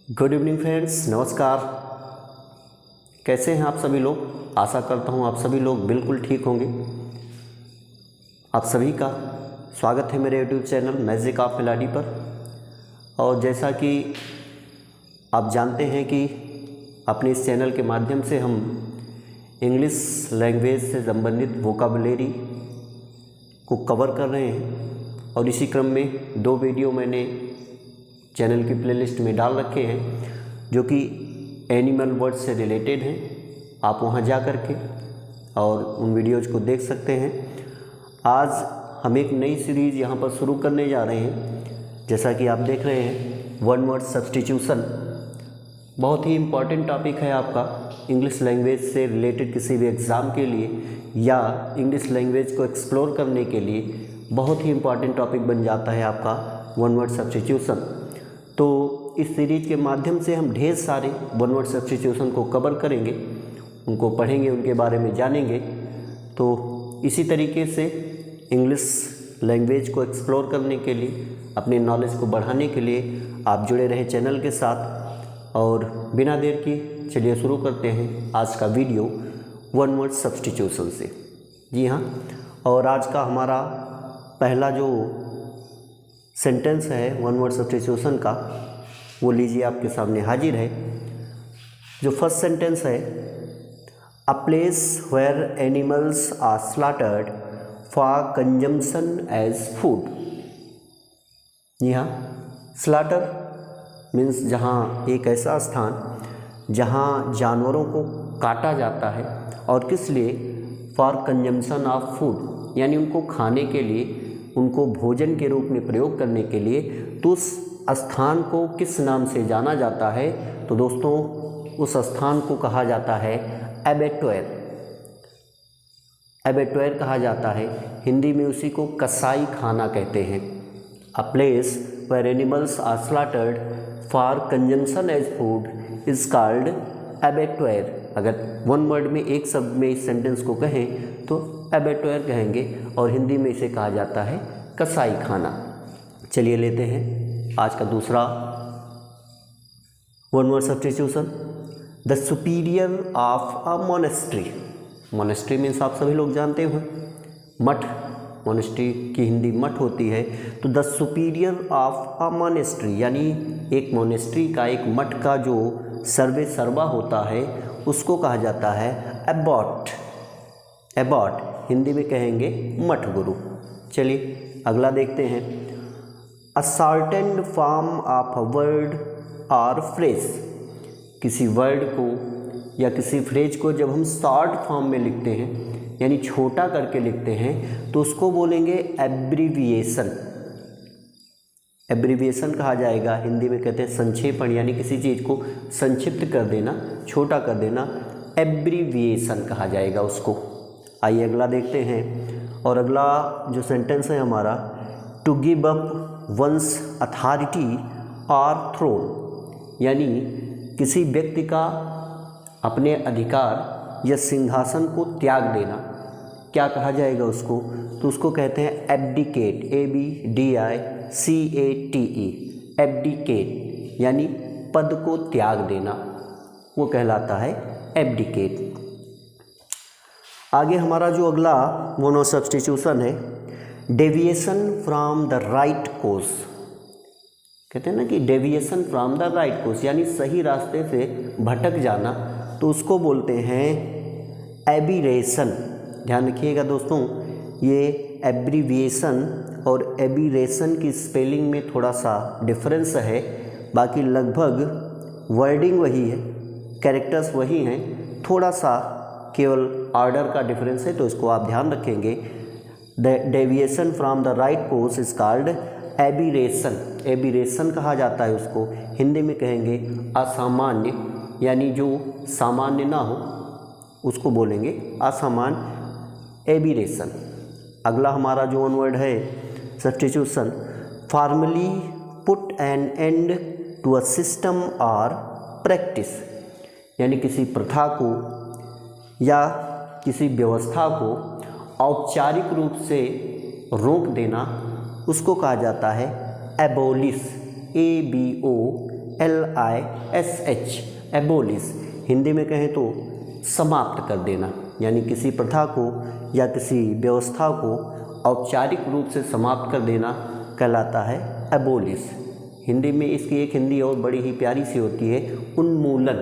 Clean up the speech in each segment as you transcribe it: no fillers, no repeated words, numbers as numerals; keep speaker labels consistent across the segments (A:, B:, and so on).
A: Good evening friends, नमस्कार। कैसे हैं आप सभी लोग? आशा करता हूं आप सभी लोग बिल्कुल ठीक होंगे। आप सभी का स्वागत है मेरे YouTube channel magic of melody पर। और जैसा कि आप जानते हैं कि अपने इस चैनल के माध्यम से हम इंग्लिश लैंग्वेज से संबंधित वोकाबुलरी को कवर कर रहे हैं और इसी क्रम में 2 वीडियो मैंने चैनल की प्लेलिस्ट में डाल रखे हैं जो कि एनिमल वर्ड से रिलेटेड हैं। आप वहां जा कर के और उन वीडियोज़ को देख सकते हैं। आज हम एक नई सीरीज़ यहां पर शुरू करने जा रहे हैं। जैसा कि आप देख रहे हैं, वन वर्ड सब्स्टिट्यूशन बहुत ही इम्पॉर्टेंट टॉपिक है आपका इंग्लिश लैंग्वेज से रिलेटेड किसी भी एग्ज़ाम के लिए या इंग्लिश लैंग्वेज को एक्सप्लोर करने के लिए बहुत ही इम्पॉर्टेंट टॉपिक बन जाता है आपका वन वर्ड सब्स्टिट्यूशन। तो इस सीरीज के माध्यम से हम ढेर सारे वन वर्ड सब्स्टिट्यूशन को कवर करेंगे, उनको पढ़ेंगे, उनके बारे में जानेंगे। तो इसी तरीके से इंग्लिश लैंग्वेज को एक्सप्लोर करने के लिए, अपने नॉलेज को बढ़ाने के लिए आप जुड़े रहे चैनल के साथ। और बिना देर की चलिए शुरू करते हैं आज का वीडियो वन वर्ड सब्स्टिट्यूशन से। जी हाँ, और आज का हमारा पहला जो सेंटेंस है वन वर्ड सब्स्टिट्यूशन का, वो लीजिए आपके सामने हाजिर है। जो फर्स्ट सेंटेंस है, a place where animals are slaughtered for consumption as food. जी हाँ, स्लॉटर मीन्स जहाँ एक ऐसा स्थान जहाँ जानवरों को काटा जाता है और किस लिए? फॉर कंजम्पशन ऑफ फूड, यानी उनको खाने के लिए, उनको भोजन के रूप में प्रयोग करने के लिए। तो उस स्थान को किस नाम से जाना जाता है? तो दोस्तों, उस स्थान को कहा जाता है एबेटोयर। एबेटोयर कहा जाता है, हिंदी में उसी को कसाई खाना कहते हैं। A place where animals are slaughtered for consumption as food is called abattoir. अगर वन वर्ड में एक शब्द में इस सेंटेंस को कहें तो एबेटोयर कहेंगे और हिंदी में इसे कहा जाता है कसाई खाना। चलिए लेते हैं आज का दूसरा one word substitution, the superior of a monastery. Monastery means आप सभी लोग जानते हो मठ, मोनेस्ट्री की हिंदी मठ होती है। तो the superior of a monastery यानी एक मोनेस्ट्री का, एक मठ का जो सर्वे सर्वा होता है उसको कहा जाता है एबॉट। एबॉट हिंदी में कहेंगे मठ गुरु। चलिए अगला देखते हैं, a shortened form of a word or phrase. किसी वर्ड को या किसी फ्रेज को जब हम शॉर्ट फॉर्म में लिखते हैं यानी छोटा करके लिखते हैं तो उसको बोलेंगे एब्रीविएशन। एब्रीविएशन कहा जाएगा, हिंदी में कहते हैं संक्षेपण, यानी किसी चीज़ को संक्षिप्त कर देना, छोटा कर देना, एब्रीविएशन कहा जाएगा उसको। आइए अगला देखते हैं। और अगला जो सेंटेंस है हमारा, to give up one's authority और थ्रोन, यानी किसी व्यक्ति का अपने अधिकार या सिंहासन को त्याग देना। क्या कहा जाएगा उसको? तो उसको कहते हैं एब्डिकेट, ABDICATE, एब्डिकेट यानी पद को त्याग देना, वो कहलाता है एब्डिकेट। आगे हमारा जो अगला वन वर्ड सब्स्टिट्यूशन है, deviation from the right course. कहते हैं ना कि deviation from the right course यानी सही रास्ते से भटक जाना, तो उसको बोलते हैं एबिरेशन। ध्यान रखिएगा दोस्तों, ये एब्रीविएशन और एबिरेशन की स्पेलिंग में थोड़ा सा डिफरेंस है, बाकी लगभग वर्डिंग वही है, कैरेक्टर्स वही हैं, थोड़ा सा केवल ऑर्डर का डिफरेंस है, तो इसको आप ध्यान रखेंगे। The deviation from the right course is called aberration. Aberration कहा जाता है उसको, हिंदी में कहेंगे असामान्य, यानी जो सामान्य ना हो उसको बोलेंगे असामान्य, एबिरेशन। अगला हमारा जो वन वर्ड है substitution, formally put an end to a system और प्रैक्टिस, यानी किसी प्रथा को या किसी व्यवस्था को औपचारिक रूप से रोक देना, उसको कहा जाता है एबोलिश, ABOLISH। एबोलिश, हिंदी में कहें तो समाप्त कर देना, यानी किसी प्रथा को या किसी व्यवस्था को औपचारिक रूप से समाप्त कर देना कहलाता है एबोलिश। हिंदी में इसकी एक हिंदी और बड़ी ही प्यारी सी होती है, उन्मूलन,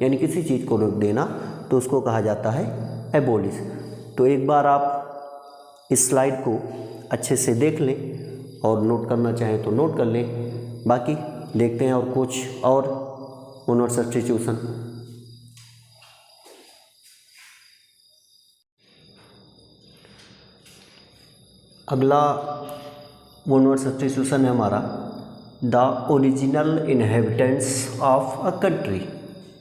A: यानी किसी चीज़ को रोक देना, तो उसको कहा जाता है एबोलिश। तो एक बार आप इस स्लाइड को अच्छे से देख लें और नोट करना चाहें तो नोट कर लें। बाकी देखते हैं और कुछ और वन वर्ड सब्स्टिट्यूशन। अगला वन वर्ड सब्स्टिट्यूशन है हमारा the original inhabitants of a country.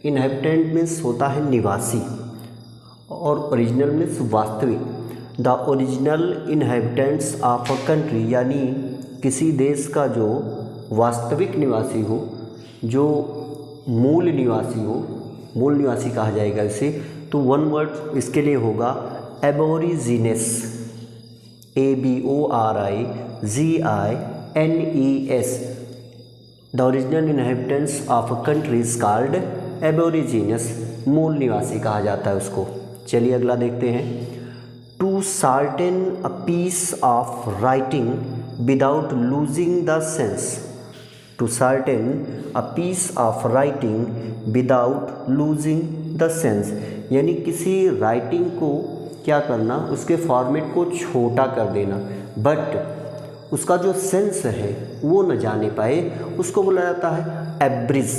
A: Inhabitant means होता है निवासी और ओरिजिनल मीन्स वास्तविक। The original inhabitants of a country यानी किसी देश का जो वास्तविक निवासी हो, जो मूल निवासी हो, मूल निवासी कहा जाएगा इसे। तो वन वर्ड इसके लिए होगा aborigines, ABORIGINES। The original inhabitants of a country is called aborigines, मूल निवासी कहा जाता है उसको। चलिए अगला देखते हैं। To shorten a piece of writing without losing the sense. To shorten a piece of writing without losing the sense, यानी किसी राइटिंग को क्या करना, उसके फॉर्मेट को छोटा कर देना, बट उसका जो सेंस है वो न जाने पाए, उसको बोला जाता है एब्रिज।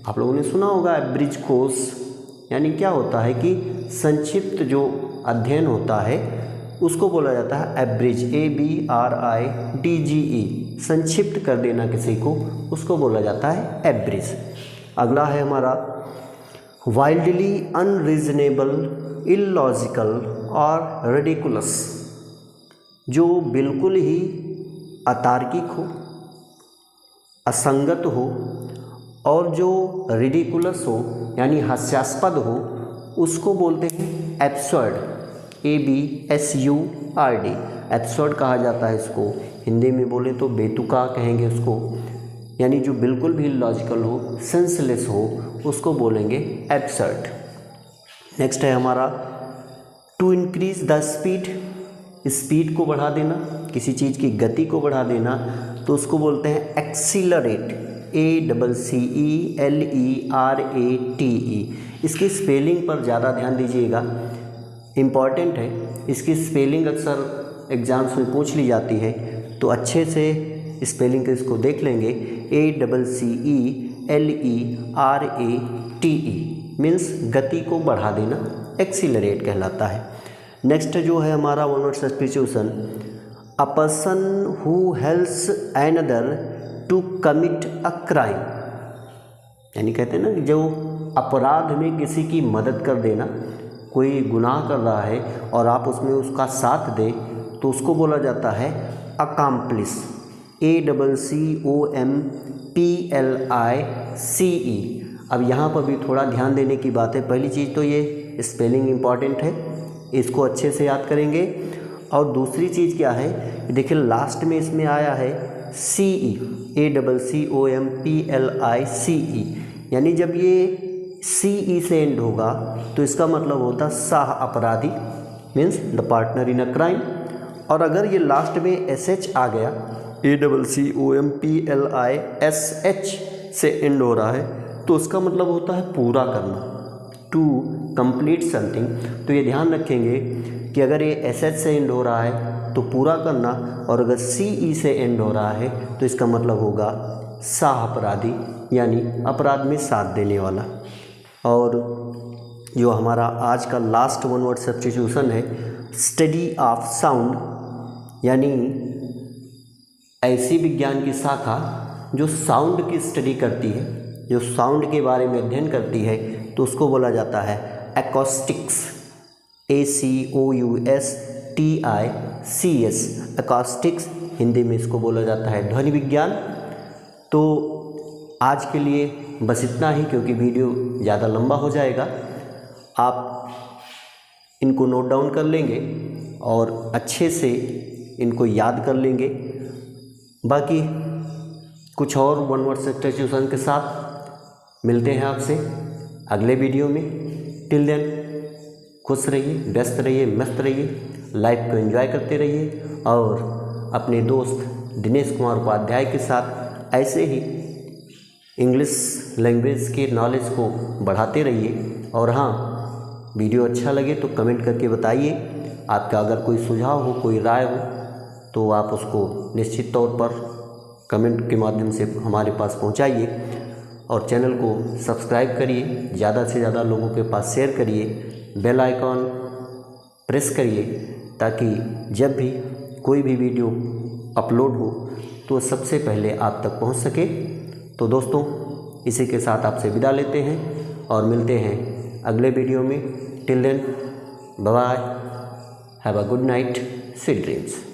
A: आप लोगों ने सुना होगा एब्रिज कोर्स, यानी क्या होता है कि संक्षिप्त जो अध्ययन होता है उसको बोला जाता है एब्रिज, ABRIDGE। संक्षिप्त कर देना किसी को, उसको बोला जाता है एब्रिज। अगला है हमारा वाइल्डली अनरीजनेबल, इलॉजिकल और रेडिकुलस, जो बिल्कुल ही अतार्किक हो, असंगत हो और जो रिडिकुलस हो यानी हास्यास्पद हो, उसको बोलते हैं एब्सर्ड, ABSURD। एब्सर्ड कहा जाता है इसको। हिंदी में बोले तो बेतुका कहेंगे उसको, यानी जो बिल्कुल भी लॉजिकल हो, सेंसलेस हो, उसको बोलेंगे एब्सर्ड। नेक्स्ट है हमारा to increase the speed, speed को बढ़ा देना, किसी चीज़ की गति को बढ़ा देना, तो उसको बोलते हैं एक्सीलरेट, ACCELERATE। इसकी स्पेलिंग पर ज़्यादा ध्यान दीजिएगा, इम्पॉर्टेंट है। इसकी स्पेलिंग अक्सर एग्जाम्स में पूछ ली जाती है, तो अच्छे से स्पेलिंग को इसको देख लेंगे। ACCELERATE मीन्स गति को बढ़ा देना, एक्सीलरेट कहलाता है। नेक्स्ट जो है हमारा one word substitution, a person who helps another to commit a crime, यानी कहते हैं ना जो अपराध में किसी की मदद कर देना, कोई गुनाह कर रहा है और आप उसमें उसका साथ दें, तो उसको बोला जाता है अकम्प्लिस, ACCOMPLICE। अब यहाँ पर भी थोड़ा ध्यान देने की बात है। पहली चीज़ तो ये स्पेलिंग इम्पॉर्टेंट है, इसको अच्छे से याद करेंगे। और दूसरी चीज़ क्या है, देखिए लास्ट में इसमें आया है CE, ACCOMPLICE, यानी जब ये CE से एंड होगा तो इसका मतलब होता साह अपराधी, means the partner in a crime. और अगर ये लास्ट में SH आ गया, ACCOMPLISH से एंड हो रहा है, तो उसका मतलब होता है पूरा करना, टू कंप्लीट समथिंग। तो ये ध्यान रखेंगे कि अगर ये SH से एंड हो रहा है तो पूरा करना, और अगर CE से एंड हो रहा है तो इसका मतलब होगा साह अपराधी, यानी अपराध में साथ देने वाला। और जो हमारा आज का लास्ट वन वर्ड सब्स्टिट्यूशन है, स्टडी ऑफ साउंड, यानी ऐसी विज्ञान की शाखा जो साउंड की स्टडी करती है, जो साउंड के बारे में अध्ययन करती है, तो उसको बोला जाता है एकॉस्टिक्स, ACOUSTICS, एकॉस्टिक्स। हिंदी में इसको बोला जाता है ध्वनि विज्ञान। तो आज के लिए बस इतना ही, क्योंकि वीडियो ज़्यादा लंबा हो जाएगा। आप इनको नोट डाउन कर लेंगे और अच्छे से इनको याद कर लेंगे। बाकी कुछ और वन वर्ड सब्स्टिट्यूशन के साथ मिलते हैं आपसे अगले वीडियो में। टिल देन खुश रहिए, व्यस्त रहिए, मस्त रहिए, लाइफ को एंजॉय करते रहिए और अपने दोस्त दिनेश कुमार उपाध्याय के साथ ऐसे ही इंग्लिश लैंग्वेज के नॉलेज को बढ़ाते रहिए। और हाँ, वीडियो अच्छा लगे तो कमेंट करके बताइए। आपका अगर कोई सुझाव हो, कोई राय हो तो आप उसको निश्चित तौर पर कमेंट के माध्यम से हमारे पास पहुंचाइए। और चैनल को सब्सक्राइब करिए, ज़्यादा से ज़्यादा लोगों के पास शेयर करिए, बेल आइकॉन प्रेस करिए ताकि जब भी कोई भी वीडियो अपलोड हो तो सबसे पहले आप तक पहुंच सके। तो दोस्तों, इसी के साथ आपसे विदा लेते हैं और मिलते हैं अगले वीडियो में। Till then bye bye, have a good night, sweet dreams.